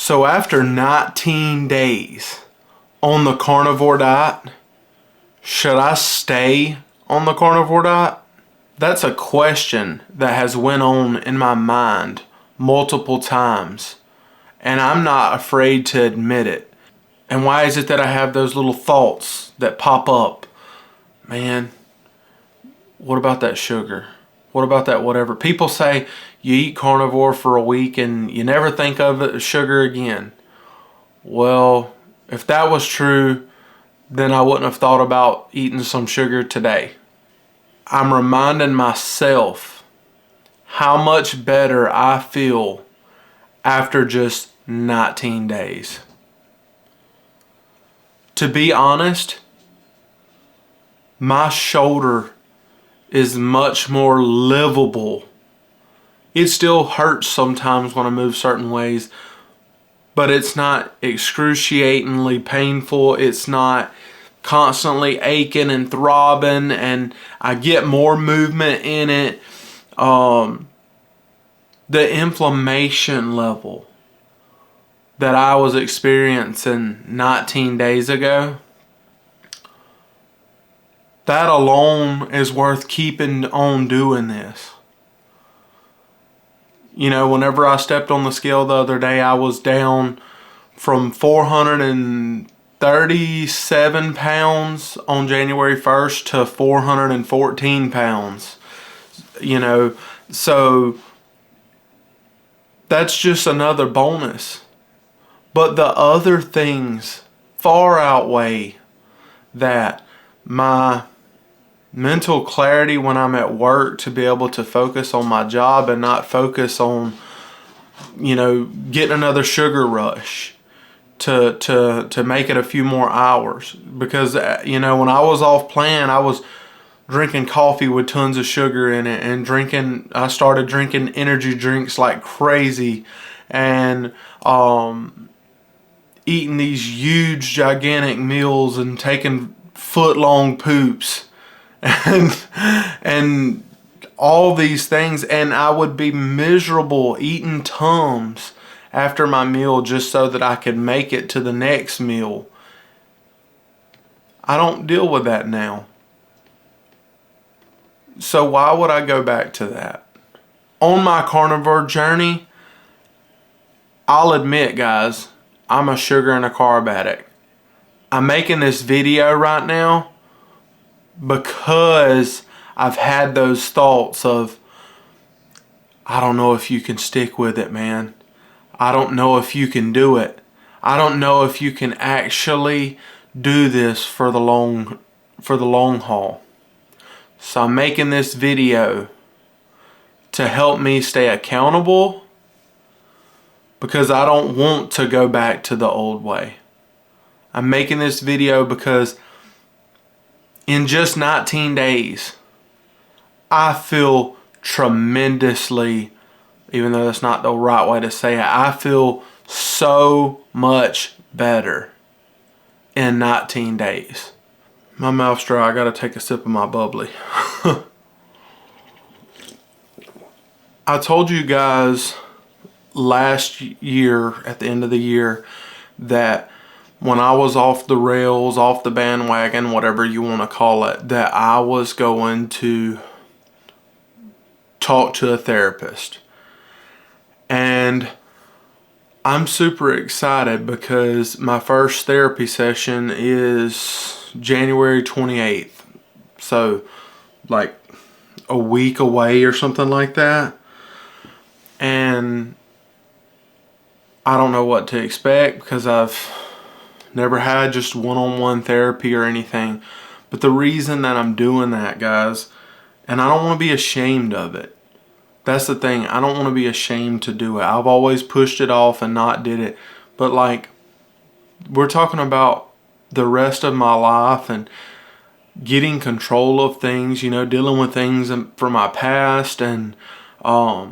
So after 19 days on the carnivore diet, should I stay on the carnivore diet? That's a question that has went on in my mind multiple times, and I'm not afraid to admit it. And why is it that I have those little thoughts that pop up? Man, what about that sugar? What about that whatever? People say you eat carnivore for a week and you never think of it as sugar again. Well, if that was true, then I wouldn't have thought about eating some sugar today. I'm reminding myself how much better I feel after just 19 days. To be honest, my shoulder is much more livable. It still hurts sometimes when I move certain ways, but it's not excruciatingly painful. It's not constantly aching and throbbing, and I get more movement in it. The inflammation level that I was experiencing 19 days ago, that alone is worth keeping on doing this. You know, whenever I stepped on the scale the other day, I was down from 437 pounds on January 1st to 414 pounds. You know, so that's just another bonus. But the other things far outweigh that. My mental clarity when I'm at work, to be able to focus on my job and not focus on, you know, getting another sugar rush to make it a few more hours. Because, you know, when I was off plan, I was drinking coffee with tons of sugar in it, and I started drinking energy drinks like crazy, and eating these huge gigantic meals and taking foot-long poops and all these things, and I would be miserable eating Tums after my meal just so that I could make it to the next meal. I don't deal with that now. So why would I go back to that? On my carnivore journey, I'll admit, guys, I'm a sugar and a carb addict. I'm making this video right now because I've had those thoughts of, I don't know if you can stick with it, man. I don't know if you can do it. I don't know if you can actually do this for the long haul. So I'm making this video to help me stay accountable, because I don't want to go back to the old way. I'm making this video because in just 19 days, I feel tremendously, even though that's not the right way to say it, I feel so much better in 19 days. My mouth's dry. I gotta take a sip of my bubbly. I told you guys last year, at the end of the year, that when I was off the rails, off the bandwagon, whatever you want to call it, that I was going to talk to a therapist. And I'm super excited because my first therapy session is January 28th. So like a week away or something like that. And I don't know what to expect because I've never had just one-on-one therapy or anything. But the reason that I'm doing that, guys, and I don't want to be ashamed of it. That's the thing. I don't want to be ashamed to do it. I've always pushed it off and not did it. But like, we're talking about the rest of my life and getting control of things, you know, dealing with things from my past. And I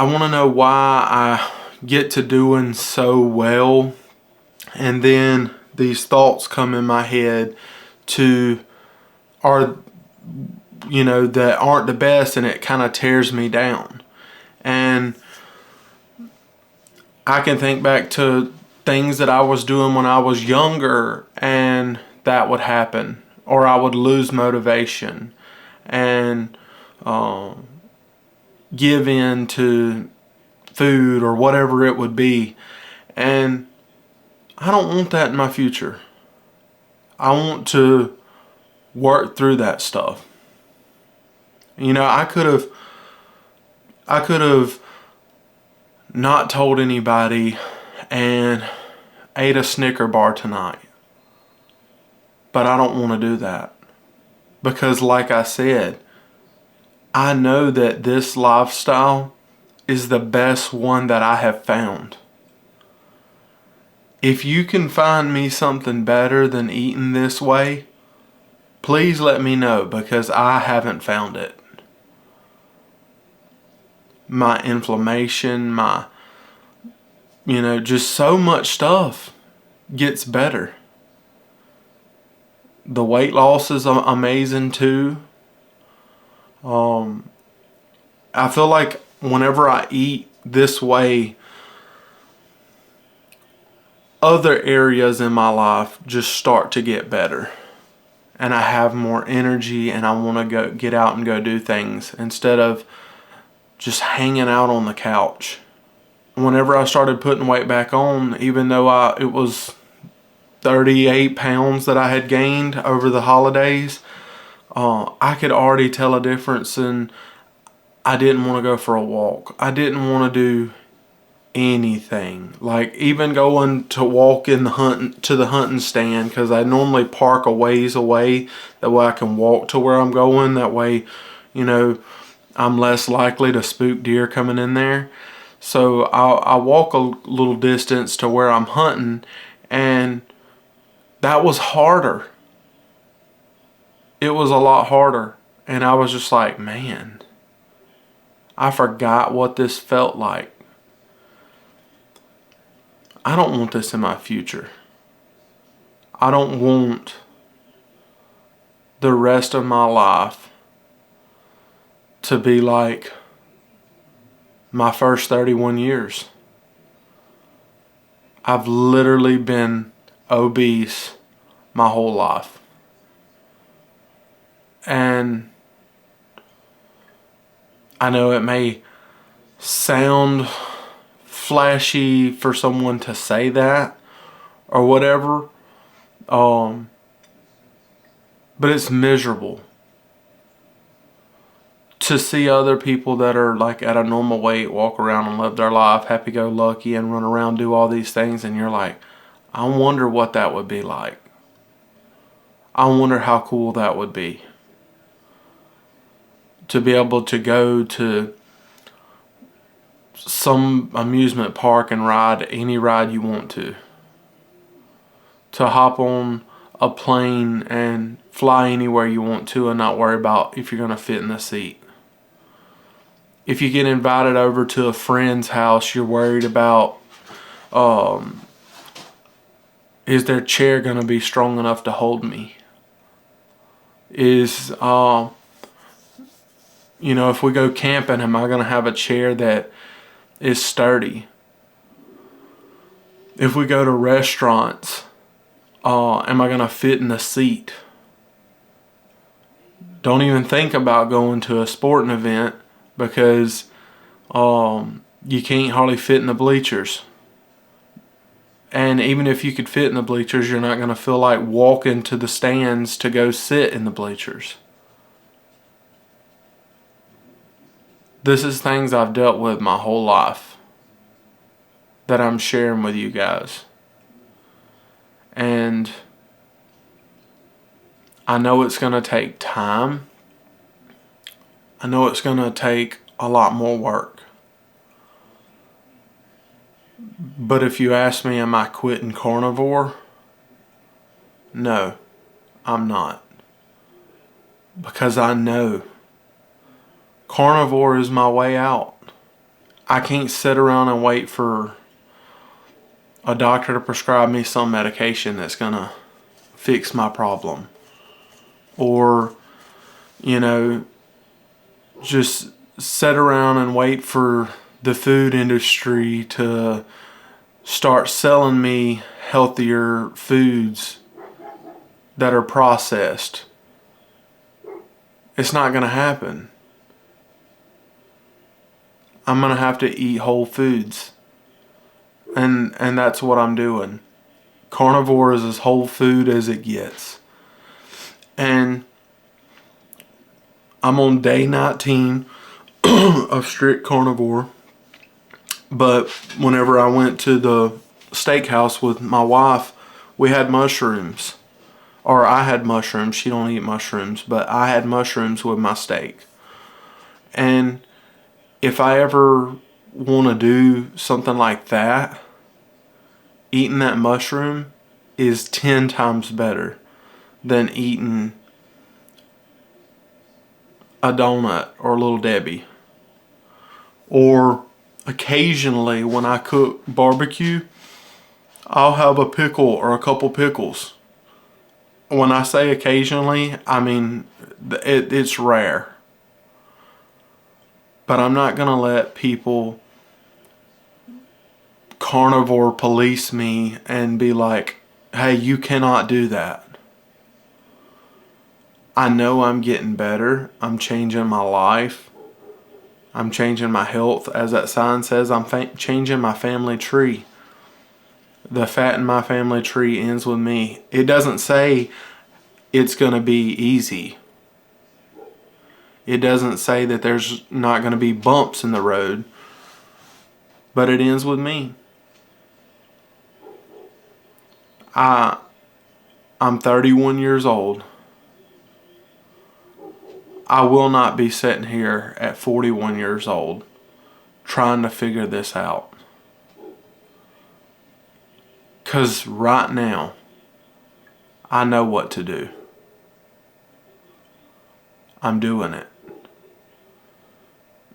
want to know why I get to doing so well, and then these thoughts come in my head that aren't the best, and it kind of tears me down. And I can think back to things that I was doing when I was younger, and that would happen, or I would lose motivation and give in to food or whatever it would be. And I don't want that in my future. I want to work through that stuff. You know, I could have not told anybody and ate a Snicker bar tonight. But I don't want to do that. Because like I said, I know that this lifestyle is the best one that I have found. If you can find me something better than eating this way, please let me know, because I haven't found it. My inflammation, just so much stuff gets better. The weight loss is amazing too. I feel like whenever I eat this way, other areas in my life just start to get better. And I have more energy, and I want to go get out and go do things instead of just hanging out on the couch. Whenever I started putting weight back on, even though it was 38 pounds that I had gained over the holidays, I could already tell a difference, and I didn't want to go for a walk. I didn't want to do anything, like even going to walk in the hunting stand, because I normally park a ways away. That way I can walk to where I'm going. That way, I'm less likely to spook deer coming in there. So I walk a little distance to where I'm hunting, and that was harder. It was a lot harder, and I was just like, man, I forgot what this felt like. I don't want this in my future. I don't want the rest of my life to be like my first 31 years. I've literally been obese my whole life. And I know it may sound flashy for someone to say that or whatever, but it's miserable to see other people that are like at a normal weight walk around and live their life happy-go-lucky and run around, do all these things, and you're like, I wonder what that would be like. I wonder how cool that would be to be able to go to some amusement park and ride any ride you want to hop on a plane and fly anywhere you want to and not worry about if you're going to fit in the seat. If you get invited over to a friend's house, you're worried about, is their chair going to be strong enough to hold me? If we go camping, am I going to have a chair that is sturdy? If we go to restaurants, am I going to fit in the seat? Don't even think about going to a sporting event because you can't hardly fit in the bleachers. And even if you could fit in the bleachers, you're not going to feel like walking to the stands to go sit in the bleachers. This is things I've dealt with my whole life that I'm sharing with you guys. And I know it's going to take time. I know it's going to take a lot more work. But if you ask me, am I quitting carnivore? No, I'm not. Because I know carnivore is my way out. I can't sit around and wait for a doctor to prescribe me some medication that's going to fix my problem. Or, just sit around and wait for the food industry to start selling me healthier foods that are processed. It's not going to happen. I'm going to have to eat whole foods. And that's what I'm doing. Carnivore is as whole food as it gets. And I'm on day 19 of strict carnivore. But whenever I went to the steakhouse with my wife, we had mushrooms. Or I had mushrooms. She don't eat mushrooms, but I had mushrooms with my steak. And if I ever want to do something like that, eating that mushroom is 10 times better than eating a donut or a Little Debbie. Or occasionally when I cook barbecue, I'll have a pickle or a couple pickles. When I say occasionally, I mean it's rare. But I'm not going to let people carnivore police me and be like, hey, you cannot do that. I know I'm getting better. I'm changing my life. I'm changing my health. As that sign says, I'm changing my family tree. The fat in my family tree ends with me. It doesn't say it's going to be easy. It doesn't say that there's not going to be bumps in the road. But it ends with me. I'm 31 years old. I will not be sitting here at 41 years old trying to figure this out. Because right now, I know what to do. I'm doing it.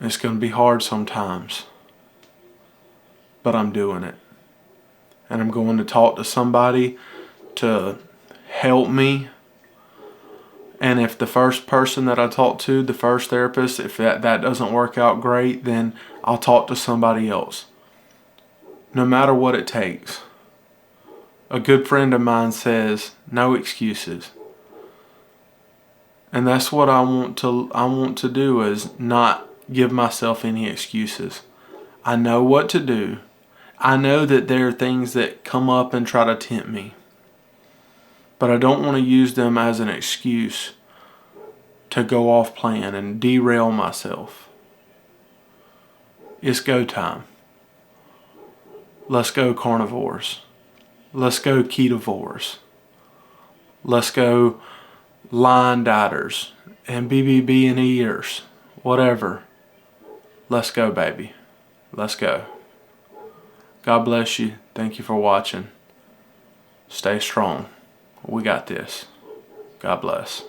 It's going to be hard sometimes, but I'm doing it. And I'm going to talk to somebody to help me. And if the first person that I talk to, the first therapist, if that doesn't work out great, then I'll talk to somebody else. No matter what it takes. A good friend of mine says, no excuses. And that's what I want to do, is not give myself any excuses. I know what to do. I know that there are things that come up and try to tempt me. But I don't want to use them as an excuse to go off plan and derail myself. It's go time. Let's go carnivores. Let's go ketovores. Let's go line dieters and bbbe and eaters. Whatever. Let's go, baby. Let's go. God bless you. Thank you for watching. Stay strong. We got this. God bless.